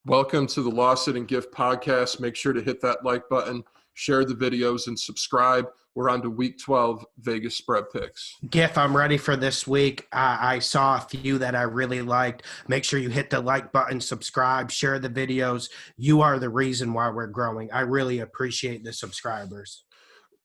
Welcome to the Lawson and Gift podcast. Make sure to hit that like button, share the videos, and subscribe. We're on to week 12 Vegas spread picks. Giff, I'm ready for this week. I saw a few that I really liked. Make sure you hit the like button, subscribe, share the videos. You are the reason why we're growing. I really appreciate the subscribers.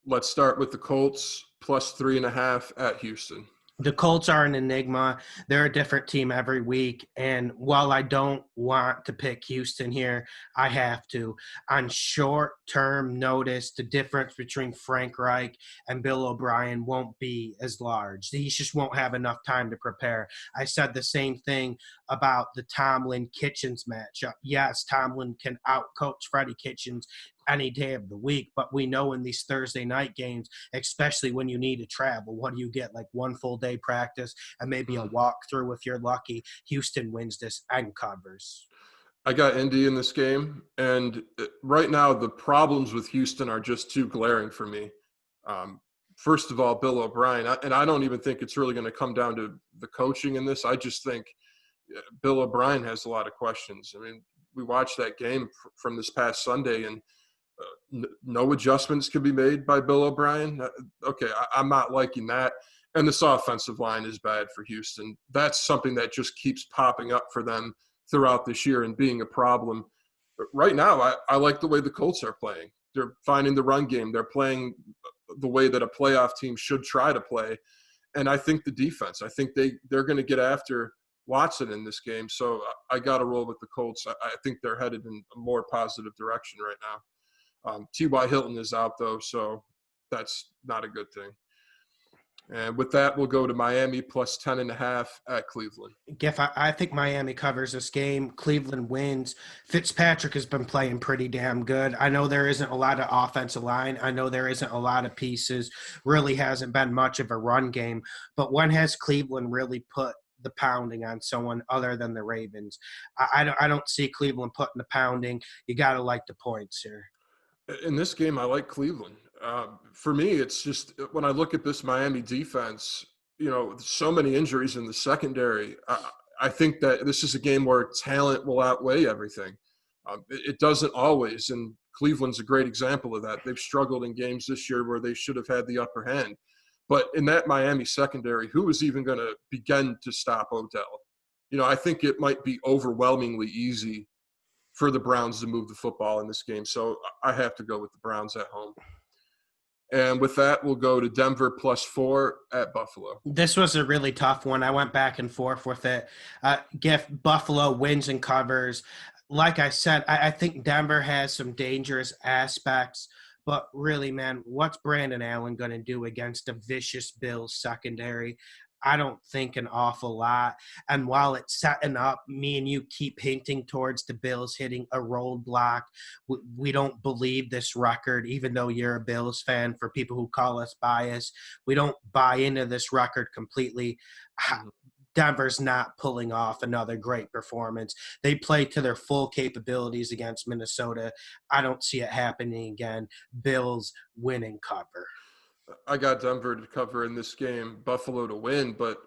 Let's start with the Colts plus 3.5 at Houston. The Colts are an enigma. They're a different team every week. And while I don't want to pick Houston here, I have to. On short-term notice, the difference between Frank Reich and Bill O'Brien won't be as large. He just won't have enough time to prepare. I said the same thing about the Tomlin-Kitchens matchup. Yes, Tomlin can out-coach Freddie Kitchens any day of the week, but we know in these Thursday night games, especially when you need to travel, what do you get? Like one full day practice and maybe a walkthrough if you're lucky. Houston wins this and covers. I got Indy in this game, and right now the problems with Houston are just too glaring for me. First of all, Bill O'Brien, and I don't even think it's really going to come down to the coaching in this. I just think Bill O'Brien has a lot of questions. I mean, we watched that game from this past Sunday, and no adjustments could be made by Bill O'Brien. Okay, I'm not liking that. And this offensive line is bad for Houston. That's something that just keeps popping up for them throughout this year and being a problem. But right now, I like the way the Colts are playing. They're finding the run game. They're playing the way that a playoff team should try to play. And I think the defense, I think they're going to get after Watson in this game. So I got to roll with the Colts. I think they're headed in a more positive direction right now. T.Y. Hilton is out, though, so that's not a good thing. And with that, we'll go to Miami plus 10.5 at Cleveland. Giff, I think Miami covers this game. Cleveland wins. Fitzpatrick has been playing pretty damn good. I know there isn't a lot of offensive line. I know there isn't a lot of pieces. Really hasn't been much of a run game. But when has Cleveland really put the pounding on someone other than the Ravens? I don't see Cleveland putting the pounding. You got to like the points here. In this game, I like Cleveland. For me, it's just when I look at this Miami defense, so many injuries in the secondary. I think that this is a game where talent will outweigh everything. It doesn't always, and Cleveland's a great example of that. They've struggled in games this year where they should have had the upper hand. But in that Miami secondary, who is even going to begin to stop Odell? I think it might be overwhelmingly easy for the Browns to move the football in this game. So I have to go with the Browns at home. And with that, we'll go to Denver plus 4 at Buffalo. This was a really tough one. I went back and forth with it. Giff, Buffalo wins and covers. Like I said, I think Denver has some dangerous aspects. But really, man, what's Brandon Allen going to do against a vicious Bills secondary? I don't think an awful lot. And while it's setting up, me and you keep hinting towards the Bills hitting a roadblock. We don't believe this record, even though you're a Bills fan. For people who call us biased, we don't buy into this record completely. Denver's not pulling off another great performance. They play to their full capabilities against Minnesota. I don't see it happening again. Bills win and cover. I got Denver to cover in this game, Buffalo to win, but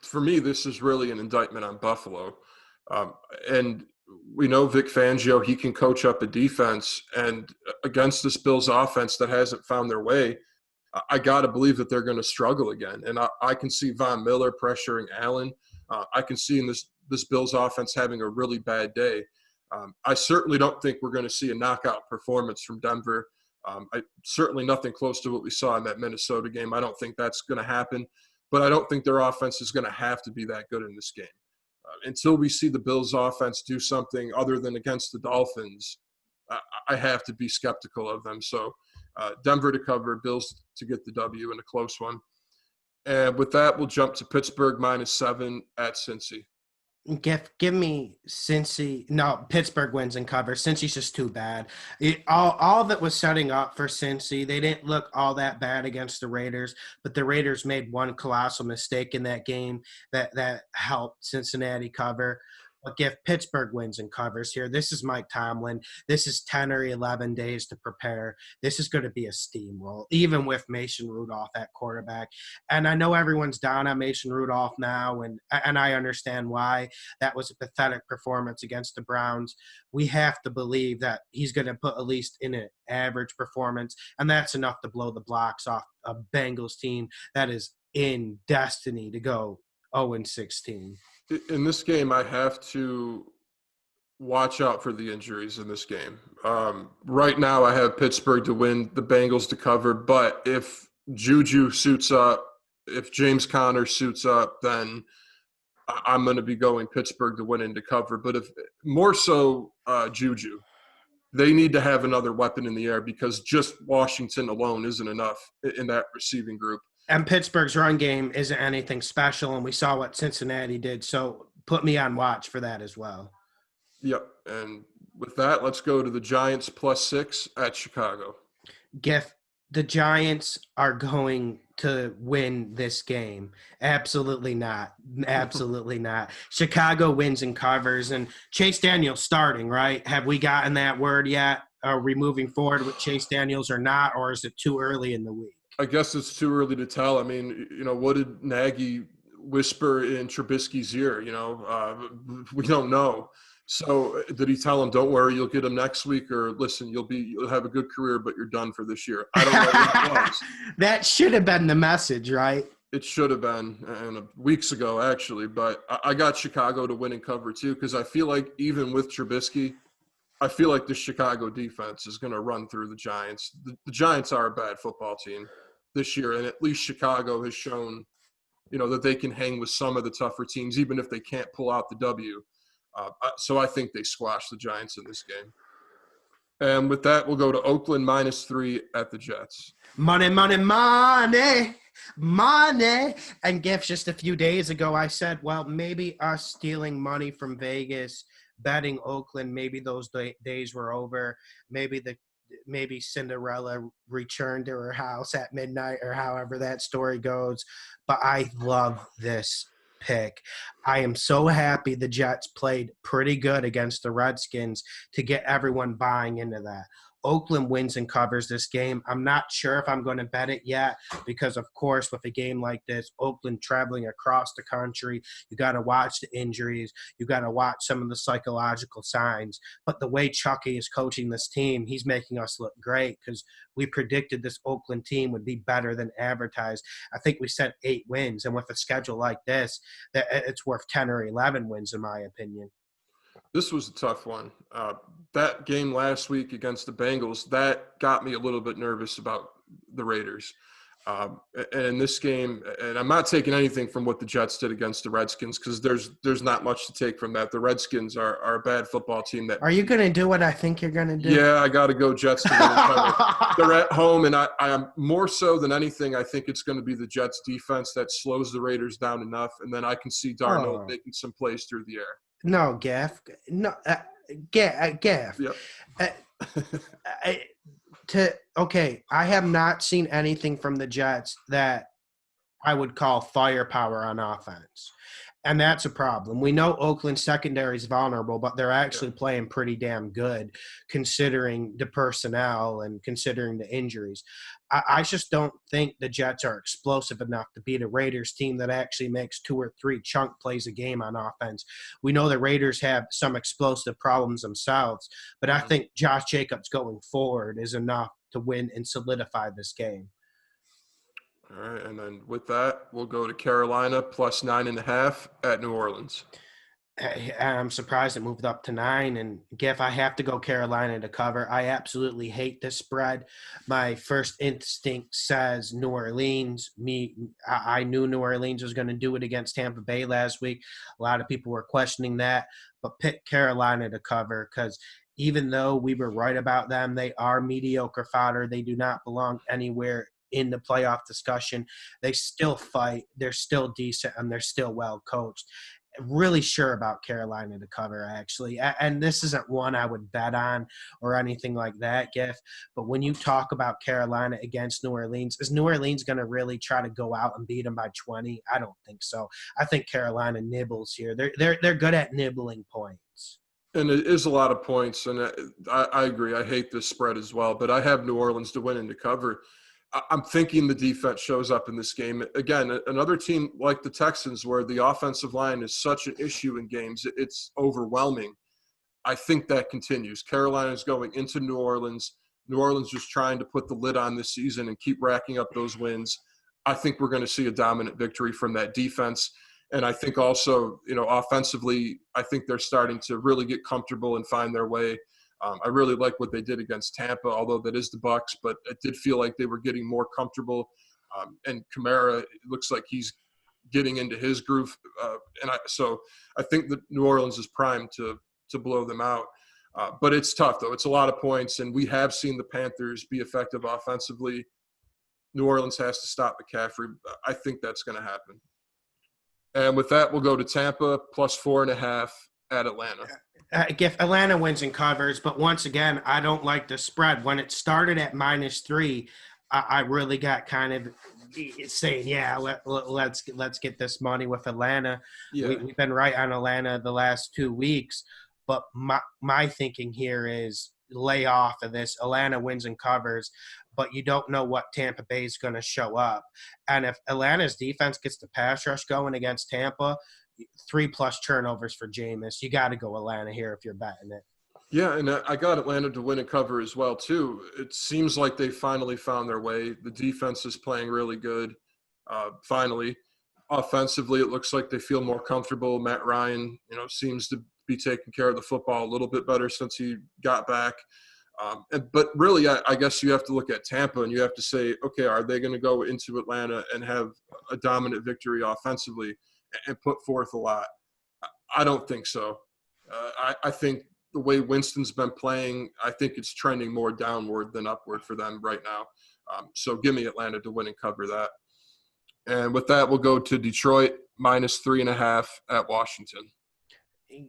for me, this is really an indictment on Buffalo. And we know Vic Fangio, he can coach up a defense, and against this Bills offense that hasn't found their way, I got to believe that they're going to struggle again. And I can see Von Miller pressuring Allen. I can see in this Bills offense having a really bad day. I certainly don't think we're going to see a knockout performance from Denver. Certainly nothing close to what we saw in that Minnesota game. I don't think that's going to happen, but I don't think their offense is going to have to be that good in this game. Until we see the Bills offense do something other than against the Dolphins, I have to be skeptical of them. So Denver to cover, Bills to get the W in a close one. And with that, we'll jump to Pittsburgh -7 at Cincy. Give me Cincy. No, Pittsburgh wins and covers. Cincy's just too bad. All that was setting up for Cincy, they didn't look all that bad against the Raiders, but the Raiders made one colossal mistake in that game that helped Cincinnati cover. But if Pittsburgh wins and covers here, this is Mike Tomlin. This is 10 or 11 days to prepare. This is going to be a steamroll, even with Mason Rudolph at quarterback. And I know everyone's down on Mason Rudolph now, and I understand why. That was a pathetic performance against the Browns. We have to believe that he's going to put at least in an average performance, and that's enough to blow the blocks off a Bengals team that is in destiny to go 0-16. In this game, I have to watch out for the injuries in this game. Right now, I have Pittsburgh to win, the Bengals to cover. But if Juju suits up, if James Conner suits up, then I'm going to be going Pittsburgh to win and to cover. But if more so Juju, they need to have another weapon in the air because just Washington alone isn't enough in that receiving group. And Pittsburgh's run game isn't anything special, and we saw what Cincinnati did. So put me on watch for that as well. Yep. And with that, let's go to the Giants +6 at Chicago. Giff, the Giants are going to win this game. Absolutely not. Absolutely not. Chicago wins and covers. And Chase Daniels starting, right? Have we gotten that word yet? Are we moving forward with Chase Daniels or not, or is it too early in the week? I guess it's too early to tell. I mean, what did Nagy whisper in Trubisky's ear? We don't know. So did he tell him, don't worry, you'll get him next week, or listen, you'll have a good career, but you're done for this year? I don't know what it was. That should have been the message, right? It should have been, and weeks ago, actually. But I got Chicago to win and cover, too, because I feel like even with Trubisky, I feel like the Chicago defense is going to run through the Giants. The Giants are a bad football team this year, and at least Chicago has shown, that they can hang with some of the tougher teams, even if they can't pull out the W. So I think they squash the Giants in this game. And with that, we'll go to Oakland -3 at the Jets. Money, money, money, money. And Giff, just a few days ago, I said, well, maybe us stealing money from Vegas, betting Oakland, maybe those days were over. Maybe Cinderella returned to her house at midnight, or however that story goes. But I love this pick. I am so happy the Jets played pretty good against the Redskins to get everyone buying into that. Oakland wins and covers this game. I'm not sure if I'm going to bet it yet because, of course, with a game like this, Oakland traveling across the country, you got to watch the injuries. You got to watch some of the psychological signs. But the way Chucky is coaching this team, he's making us look great because we predicted this Oakland team would be better than advertised. I think we said 8 wins, and with a schedule like this, that it's worth 10 or 11 wins, in my opinion. This was a tough one. That game last week against the Bengals, that got me a little bit nervous about the Raiders. And this game, and I'm not taking anything from what the Jets did against the Redskins because there's not much to take from that. The Redskins are a bad football team. Are you going to do what I think you're going to do? Yeah, I got to go Jets to win. They're at home, and I am more so than anything, I think it's going to be the Jets defense that slows the Raiders down enough, and then I can see Darnold making some plays through the air. No, Gaff. No, Gaff. Yep. I have not seen anything from the Jets that I would call firepower on offense. And that's a problem. We know Oakland's secondary is vulnerable, but they're actually playing pretty damn good considering the personnel and considering the injuries. I just don't think the Jets are explosive enough to beat a Raiders team that actually makes 2 or 3 chunk plays a game on offense. We know the Raiders have some explosive problems themselves, but I think Josh Jacobs going forward is enough to win and solidify this game. All right, and then with that, we'll go to Carolina +9.5 at New Orleans. I'm surprised it moved up to 9. And Giff, I have to go Carolina to cover. I absolutely hate this spread. My first instinct says New Orleans. I knew New Orleans was going to do it against Tampa Bay last week. A lot of people were questioning that, but pick Carolina to cover because even though we were right about them, they are mediocre fodder. They do not belong anywhere in the playoff discussion. They still fight. They're still decent, and they're still well coached. really sure about Carolina to cover, actually. And this isn't one I would bet on or anything like that, Giff. But when you talk about Carolina against New Orleans, is New Orleans going to really try to go out and beat them by 20? I don't think so. I think Carolina nibbles here. They're good at nibbling points. And it is a lot of points, and I agree. I hate this spread as well, but I have New Orleans to win and to cover. I'm thinking the defense shows up in this game. Again, another team like the Texans, where the offensive line is such an issue in games, it's overwhelming. I think that continues. Carolina's going into New Orleans. New Orleans just trying to put the lid on this season and keep racking up those wins. I think we're going to see a dominant victory from that defense. And I think also, offensively, I think they're starting to really get comfortable and find their way. I really like what they did against Tampa, although that is the Bucs, but it did feel like they were getting more comfortable. And Kamara, it looks like he's getting into his groove. So I think that New Orleans is primed to blow them out. But it's tough, though. It's a lot of points, and we have seen the Panthers be effective offensively. New Orleans has to stop McCaffrey. I think that's going to happen. And with that, we'll go to Tampa plus 4.5 at Atlanta. Atlanta wins and covers, but once again, I don't like the spread. When it started at -3, I really got kind of saying, yeah, let's get this money with Atlanta. Yeah. We've been right on Atlanta the last 2 weeks, but my thinking here is lay off of this. Atlanta wins and covers, but you don't know what Tampa Bay is going to show up. And if Atlanta's defense gets the pass rush going against Tampa, 3+ turnovers for Jameis. You got to go Atlanta here if you're betting it. Yeah, and I got Atlanta to win and cover as well, too. It seems like they finally found their way. The defense is playing really good, finally. Offensively, it looks like they feel more comfortable. Matt Ryan, seems to be taking care of the football a little bit better since he got back. But really, I guess you have to look at Tampa and you have to say, okay, are they going to go into Atlanta and have a dominant victory offensively and put forth a lot? I don't think so. I think the way Winston's been playing, I think it's trending more downward than upward for them right now. So give me Atlanta to win and cover that. And with that, we'll go to Detroit minus 3.5 at Washington.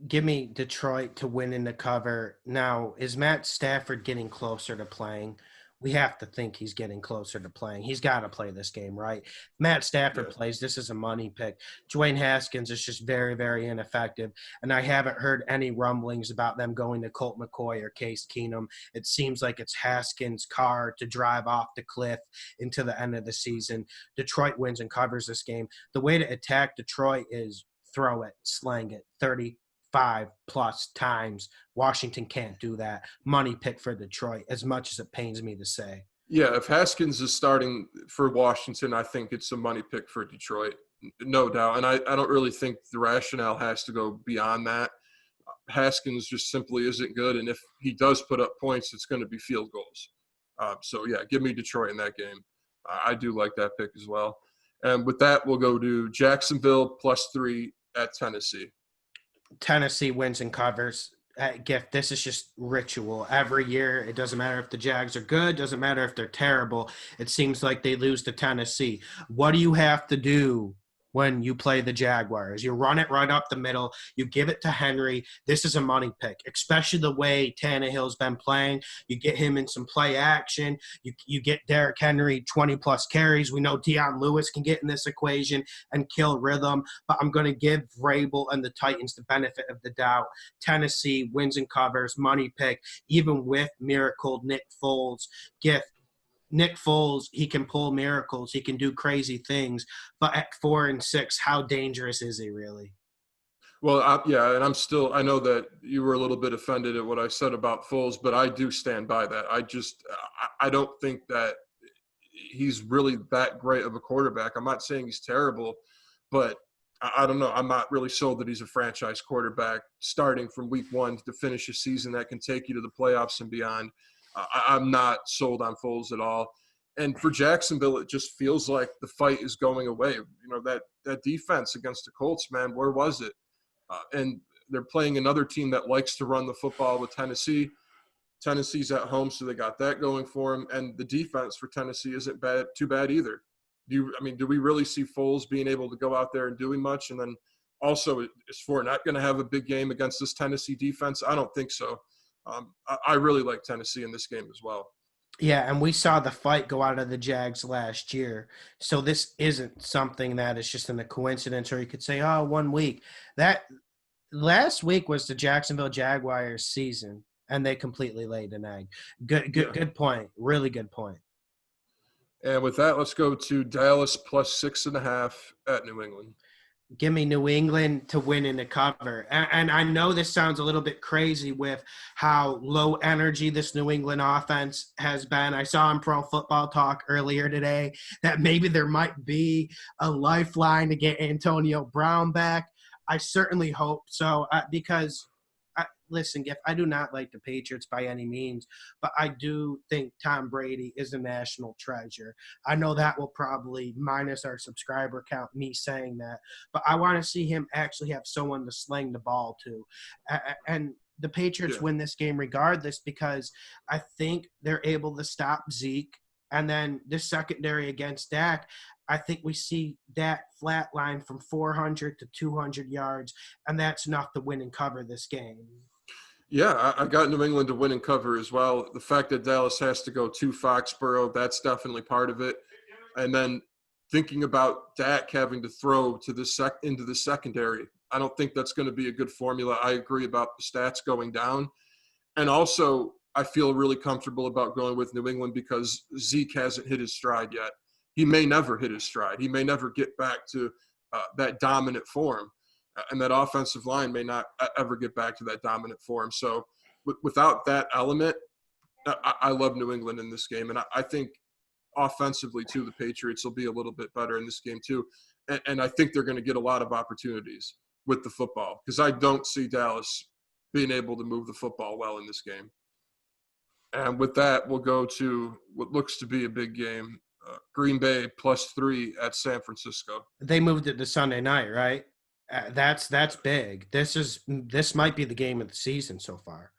Give me Detroit to win in the cover. Now, is Matt Stafford getting closer to playing? We have to think he's getting closer to playing. He's got to play this game, right? Matt Stafford plays. This is a money pick. Dwayne Haskins is just very, very ineffective. And I haven't heard any rumblings about them going to Colt McCoy or Case Keenum. It seems like it's Haskins' car to drive off the cliff into the end of the season. Detroit wins and covers this game. The way to attack Detroit is throw it, slang it, 35+ times. Washington can't do that. Money pick for Detroit, as much as it pains me to say. Yeah, if Haskins is starting for Washington, I think it's a money pick for Detroit, no doubt. And I don't really think the rationale has to go beyond that. Haskins just simply isn't good, and if he does put up points, it's going to be field goals. So, yeah, give me Detroit in that game. I do like that pick as well. And with that, we'll go to Jacksonville plus 3 at Tennessee. Tennessee wins and covers. Gift, this is just ritual. Every year, it doesn't matter if the Jags are good, doesn't matter if they're terrible. It seems like they lose to Tennessee. What do you have to do when you play the Jaguars? You run it right up the middle. You give it to Henry. This is a money pick, especially the way Tannehill's been playing. You get him in some play action. You get Derrick Henry 20+ carries. We know Deion Lewis can get in this equation and kill rhythm, but I'm going to give Vrabel and the Titans the benefit of the doubt. Tennessee wins and covers, money pick, even with miracle Nick Foles. Nick Foles, he can pull miracles. He can do crazy things. But at 4-6, how dangerous is he really? Well, and I know that you were a little bit offended at what I said about Foles, but I do stand by that. I don't think that he's really that great of a quarterback. I'm not saying he's terrible, but I don't know. I'm not really sold that he's a franchise quarterback starting from week 1 to finish a season that can take you to the playoffs and beyond. I'm not sold on Foles at all. And for Jacksonville, it just feels like the fight is going away. That defense against the Colts, man, where was it? And they're playing another team that likes to run the football with Tennessee. Tennessee's at home, so they got that going for them. And the defense for Tennessee isn't too bad either. Do we really see Foles being able to go out there and doing much? And then Also, is Fournette going to have a big game against this Tennessee defense? I don't think so. I really like Tennessee in this game as well. Yeah, and we saw the fight go out of the Jags last year. So this isn't something that is just in a coincidence, or you could say, oh, 1 week. That last week was the Jacksonville Jaguars season, and they completely laid an egg. Yeah. Good point. Really good point. And with that, let's go to Dallas plus 6.5 at New England. Give me New England to win in the cover. And I know this sounds a little bit crazy with how low energy this New England offense has been. I saw on Pro Football Talk earlier today that maybe there might be a lifeline to get Antonio Brown back. I certainly hope so, because listen, Giff, I do not like the Patriots by any means, but I do think Tom Brady is a national treasure. I know that will probably minus our subscriber count, me saying that, but I want to see him actually have someone to sling the ball to. And the Patriots win this game regardless, because I think they're able to stop Zeke. And then this secondary against Dak, I think we see Dak flatline from 400 to 200 yards, and that's enough to win and cover this game. Yeah, I got New England to win and cover as well. The fact that Dallas has to go to Foxborough, that's definitely part of it. And then thinking about Dak having to throw to the into the secondary, I don't think that's going to be a good formula. I agree about the stats going down. And also, I feel really comfortable about going with New England because Zeke hasn't hit his stride yet. He may never hit his stride. He may never get back to that dominant form. And that offensive line may not ever get back to that dominant form. So without that element, I love New England in this game. And I think offensively, too, the Patriots will be a little bit better in this game, too. And I think they're going to get a lot of opportunities with the football because I don't see Dallas being able to move the football well in this game. And with that, we'll go to what looks to be a big game. Green Bay +3 at San Francisco. They moved it to Sunday night, right? That's big. This might be the game of the season so far,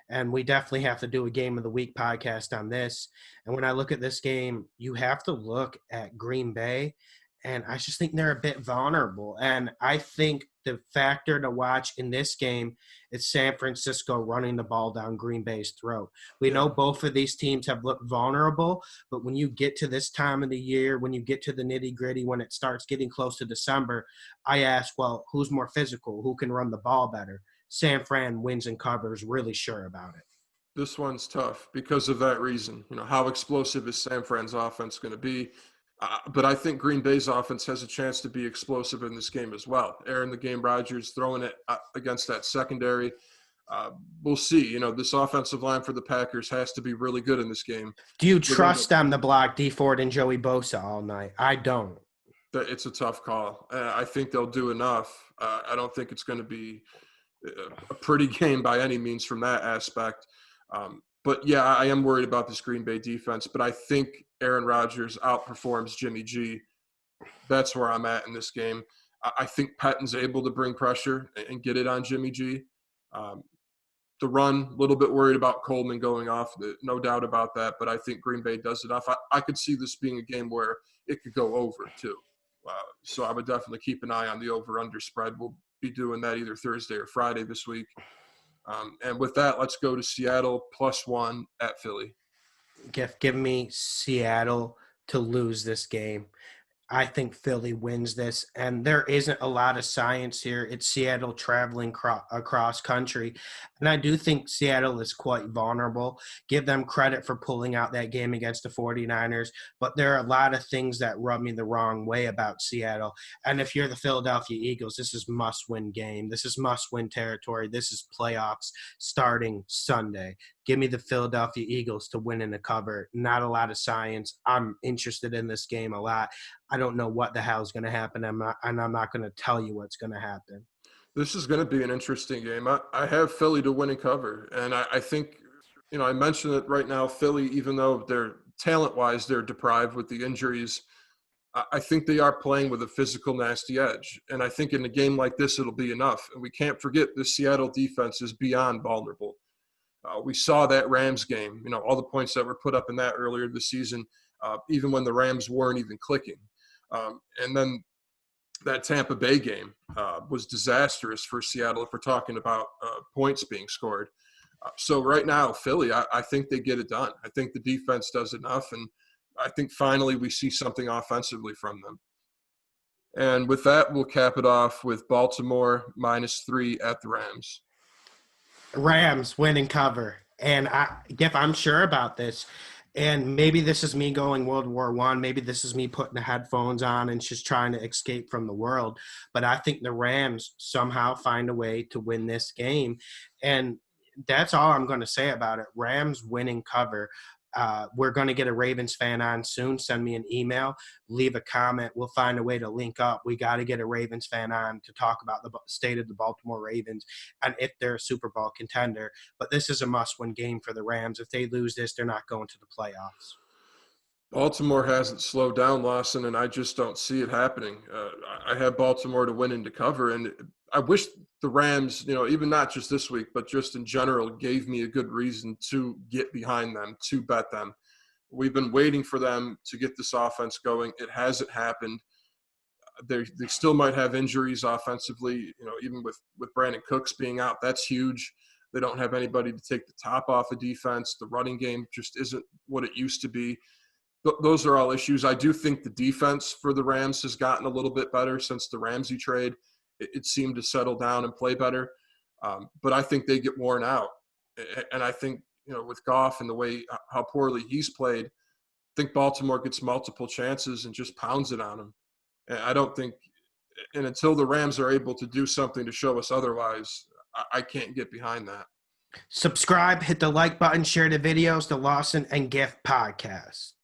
and we definitely have to do a game of the week podcast on this. And when I look at this game, you have to look at Green Bay, and I just think they're a bit vulnerable. And I think the factor to watch in this game is San Francisco running the ball down Green Bay's throat. We know both of these teams have looked vulnerable, but when you get to this time of the year, when you get to the nitty-gritty, when it starts getting close to December, I ask, well, who's more physical? Who can run the ball better? San Fran wins and covers, really sure about it. This one's tough because of that reason. How explosive is San Fran's offense going to be? But I think Green Bay's offense has a chance to be explosive in this game as well. Aaron the Game Rodgers throwing it against that secondary. We'll see. This offensive line for the Packers has to be really good in this game. Do you trust them to block D Ford and Joey Bosa all night? I don't. It's a tough call. I think they'll do enough. I don't think it's going to be a pretty game by any means from that aspect. But, yeah, I am worried about this Green Bay defense. But I think Aaron Rodgers outperforms Jimmy G. That's where I'm at in this game. I think Pettin's able to bring pressure and get it on Jimmy G. The run, a little bit worried about Coleman going off. No doubt about that. But I think Green Bay does enough. I could see this being a game where it could go over, too. So I would definitely keep an eye on the over-under spread. We'll be doing that either Thursday or Friday this week. And with that, let's go to Seattle +1 at Philly. Give me Seattle to lose this game. I think Philly wins this, and there isn't a lot of science here. It's Seattle traveling across country, and I do think Seattle is quite vulnerable. Give them credit for pulling out that game against the 49ers, but there are a lot of things that rub me the wrong way about Seattle. And if you're the Philadelphia Eagles, this is must-win game. This is must-win territory. This is playoffs starting Sunday. Give me the Philadelphia Eagles to win in the cover. Not a lot of science. I'm interested in this game a lot. I don't know what the hell is going to happen, and I'm not going to tell you what's going to happen. This is going to be an interesting game. I have Philly to win and cover, and I think, I mentioned it right now, Philly, even though they're talent-wise, they're deprived with the injuries, I think they are playing with a physical, nasty edge. And I think in a game like this, it'll be enough. And we can't forget the Seattle defense is beyond vulnerable. We saw that Rams game, all the points that were put up in that earlier this season, even when the Rams weren't even clicking. And then that Tampa Bay game was disastrous for Seattle if we're talking about points being scored. So right now, Philly, I think they get it done. I think the defense does enough, and I think finally we see something offensively from them. And with that, we'll cap it off with Baltimore -3 at the Rams. Rams win and cover. And I'm sure about this. And maybe this is me going World War One. Maybe this is me putting the headphones on and just trying to escape from the world. But I think the Rams somehow find a way to win this game. And that's all I'm going to say about it. Rams winning cover. We're going to get a Ravens fan on soon. Send me an email, leave a comment. We'll find a way to link up. We got to get a Ravens fan on to talk about the state of the Baltimore Ravens and if they're a Super Bowl contender. But this is a must-win game for the Rams. If they lose this, they're not going to the playoffs. Baltimore hasn't slowed down, Lawson, and I just don't see it happening. I have Baltimore to win and to cover, and I wish the Rams, even not just this week, but just in general, gave me a good reason to get behind them, to bet them. We've been waiting for them to get this offense going. It hasn't happened. They still might have injuries offensively, even with Brandon Cooks being out. That's huge. They don't have anybody to take the top off of defense. The running game just isn't what it used to be. Those are all issues. I do think the defense for the Rams has gotten a little bit better since the Ramsey trade. It seemed to settle down and play better. But I think they get worn out. And I think, with Goff and the way how poorly he's played, I think Baltimore gets multiple chances and just pounds it on them. And I don't think – and until the Rams are able to do something to show us otherwise, I can't get behind that. Subscribe, hit the like button, share the videos, the Lawson and Gift podcast.